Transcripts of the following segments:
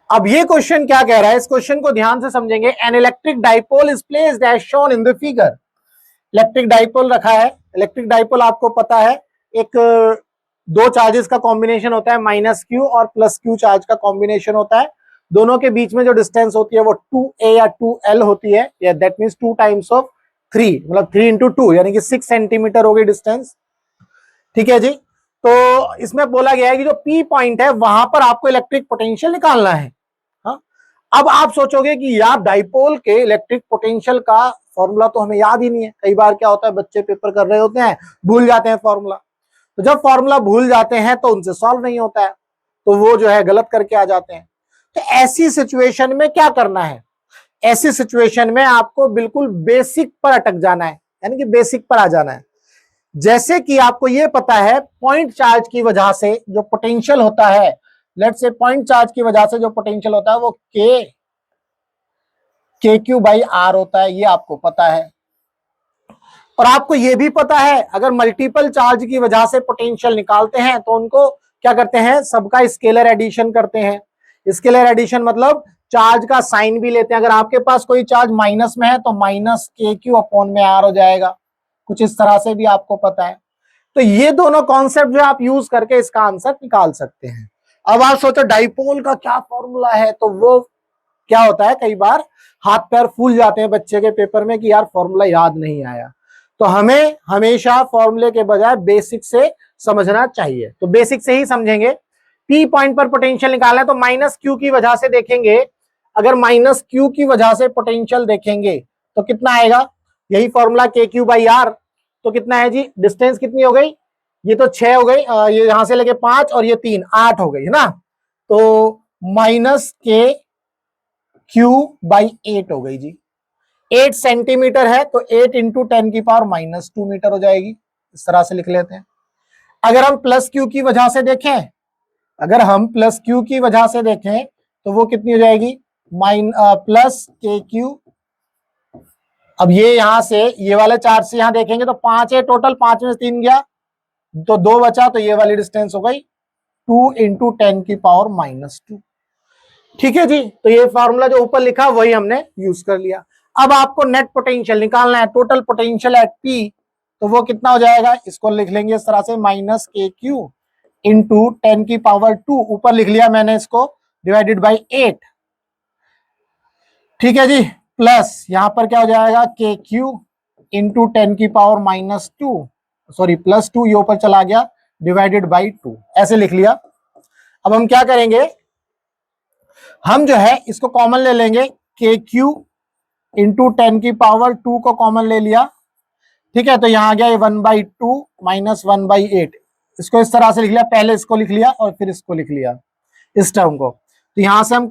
अब ये क्वेश्चन क्या कह रहा है, इस क्वेश्चन को ध्यान से समझेंगे। An electric dipole is placed as shown in the figure. Electric dipole रखा है। इलेक्ट्रिक डाइपोल आपको पता है एक दो चार्जेस का कॉम्बिनेशन होता है, माइनस क्यू और प्लस क्यू चार्ज का कॉम्बिनेशन होता है। दोनों के बीच में जो डिस्टेंस होती है वो 2a या 2l होती है, या दैट मींस 2 टाइम्स ऑफ 3, मतलब 3 इंटू 2 यानी कि 6 सेंटीमीटर हो गई डिस्टेंस। ठीक है जी। तो इसमें बोला गया है कि जो P पॉइंट है वहां पर आपको इलेक्ट्रिक पोटेंशियल निकालना है। हाँ? अब आप सोचोगे कि यार डाइपोल के इलेक्ट्रिक पोटेंशियल का फॉर्मूला तो हमें याद ही नहीं है। कई बार क्या होता है, बच्चे पेपर कर रहे होते हैं, भूल जाते हैं फॉर्मूला। तो जब फॉर्मूला भूल जाते हैं तो उनसे सॉल्व नहीं होता है, तो वो जो है गलत करके आ जाते हैं। तो ऐसी सिचुएशन में क्या करना है, ऐसी सिचुएशन में आपको बिल्कुल बेसिक पर अटक जाना है, यानी कि बेसिक पर आ जाना है। जैसे कि आपको ये पता है पॉइंट चार्ज की वजह से जो पोटेंशियल होता है, लेट्स से पॉइंट चार्ज की वजह से जो पोटेंशियल होता है वो के क्यू बाई आर होता है, ये आपको पता है। और आपको ये भी पता है अगर मल्टीपल चार्ज की वजह से पोटेंशियल निकालते हैं तो उनको क्या करते हैं, सबका स्केलर एडिशन करते हैं। स्केलर एडिशन मतलब चार्ज का साइन भी लेते हैं। अगर आपके पास कोई चार्ज माइनस में है तो माइनस के क्यू अपॉन में आर हो जाएगा, कुछ इस तरह से भी आपको पता है। तो ये दोनों कॉन्सेप्ट जो आप यूज करके इसका आंसर निकाल सकते हैं। अब आप सोचो डाइपोल का क्या फॉर्मूला है, तो वो क्या होता है, कई बार हाथ पैर फूल जाते हैं बच्चे के पेपर में कि यार फॉर्मूला याद नहीं आया। तो हमें हमेशा फॉर्मूले के बजाय बेसिक से समझना चाहिए। तो बेसिक से ही समझेंगे। पी पॉइंट पर पोटेंशियल निकालना है तो माइनस क्यू की वजह से देखेंगे। अगर माइनस क्यू की वजह से पोटेंशियल देखेंगे तो कितना आएगा, यही फॉर्मूला के क्यू बाई आर। तो कितना है जी, डिस्टेंस कितनी हो गई, ये तो 6 हो गई, ये यहां से लेके 5 और ये 3, 8 हो गई है ना। तो माइनस के क्यू बाई 8 हो गई जी। 8 सेंटीमीटर है तो 8 इंटू 10 की पावर माइनस 2 मीटर हो जाएगी। इस तरह से लिख लेते हैं। अगर हम प्लस क्यू की वजह से देखें, अगर हम प्लस क्यू की वजह से देखें तो वो कितनी हो जाएगी, प्लस के क्यू। अब ये यहां से ये वाले चार्ज से यहां देखेंगे तो 5 है टोटल, 5 में 3 गया तो 2 बचा, तो ये वाली डिस्टेंस हो गई 2 इंटू 10 की पावर माइनस 2। ठीक है जी। तो ये फॉर्मूला जो ऊपर लिखा वही हमने यूज कर लिया। अब आपको नेट पोटेंशियल निकालना है, टोटल पोटेंशियल एट पी, तो वो कितना हो जाएगा, इसको लिख लेंगे इस तरह से माइनस के क्यू इंटू 10 की पावर 2, ऊपर लिख लिया मैंने इसको, डिवाइडेड बाई 8। ठीक है जी। प्लस यहां पर क्या हो जाएगा, के क्यू इंटू 10 की पावर माइनस 2, सॉरी प्लस 2, ये ऊपर चला गया, डिवाइडेड बाई 2, ऐसे लिख लिया। अब हम क्या करेंगे, हम जो है इसको कॉमन ले लेंगे, के क्यू इंटू 10 की पावर 2 को कॉमन ले लिया। ठीक है, तो यहां आ गया 1/2 माइनस 1/8, इसको इस तरह से लिख लिया, पहले इसको लिख लिया और फिर इसको लिख लिया, इस टर्म को। तो यहां से हम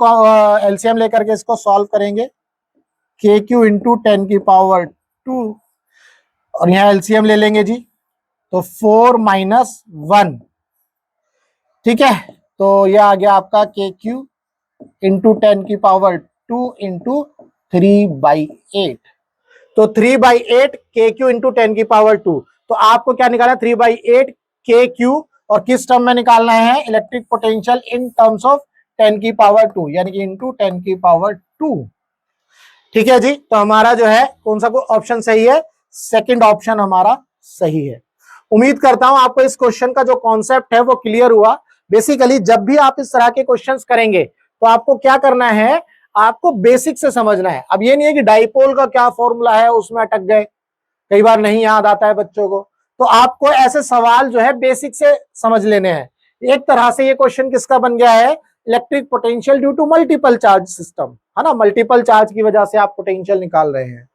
एलसीएम लेकर के इसको सॉल्व करेंगे, के क्यू इंटू 10 की पावर 2 और यहां एलसीएम ले लेंगे जी, तो 4 माइनस 1। ठीक है, तो यह आ गया आपका के क्यू इंटू 10 की पावर 2 इंटू 3/8। तो 3/8 के क्यू इंटू 10 की पावर 2। तो आपको क्या निकालना है, 3/8 के क्यू, और किस टर्म में निकालना है, electric potential in terms of 10 की पावर 2, यानी कि इंटू 10 की पावर 2। ठीक है जी। तो हमारा जो है कौन सा ऑप्शन सही है, सेकंड ऑप्शन हमारा सही है। उम्मीद करता हूं आपको इस क्वेश्चन का जो कॉन्सेप्ट है वो क्लियर हुआ। बेसिकली जब भी आप इस तरह के क्वेश्चंस करेंगे तो आपको क्या करना है, आपको बेसिक से समझना है। अब ये नहीं है कि डाइपोल का क्या फॉर्मूला है उसमें अटक गए, कई बार नहीं याद आता है बच्चों को। तो आपको ऐसे सवाल जो है बेसिक से समझ लेने हैं। एक तरह से ये क्वेश्चन किसका बन गया है, electric potential due to multiple charge system, है ना, मल्टीपल चार्ज की वजह से आप पोटेंशियल निकाल रहे हैं।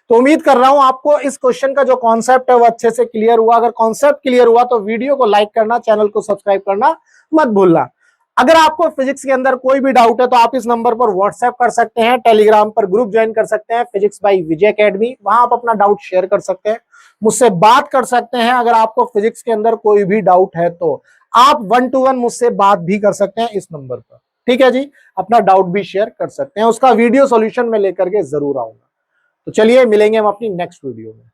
तो उम्मीद कर रहा हूं आपको इस क्वेश्चन का जो कॉन्सेप्ट है वो अच्छे से क्लियर हुआ। अगर कॉन्सेप्ट क्लियर हुआ तो वीडियो को लाइक करना, चैनल को सब्सक्राइब करना मत भूलना। अगर आपको फिजिक्स के अंदर कोई भी डाउट है तो आप इस नंबर पर व्हाट्सएप कर सकते हैं, टेलीग्राम पर ग्रुप ज्वाइन कर सकते हैं, फिजिक्स बाय विजय एकेडमी, वहां आप अपना डाउट शेयर कर सकते हैं, मुझसे बात कर सकते हैं। अगर आपको फिजिक्स के अंदर कोई भी डाउट है तो आप 1-to-1 मुझसे बात भी कर सकते हैं इस नंबर पर। ठीक है जी, अपना डाउट भी शेयर कर सकते हैं, उसका वीडियो सॉल्यूशन में लेकर के जरूर आऊंगा। तो चलिए मिलेंगे हम अपनी नेक्स्ट वीडियो में।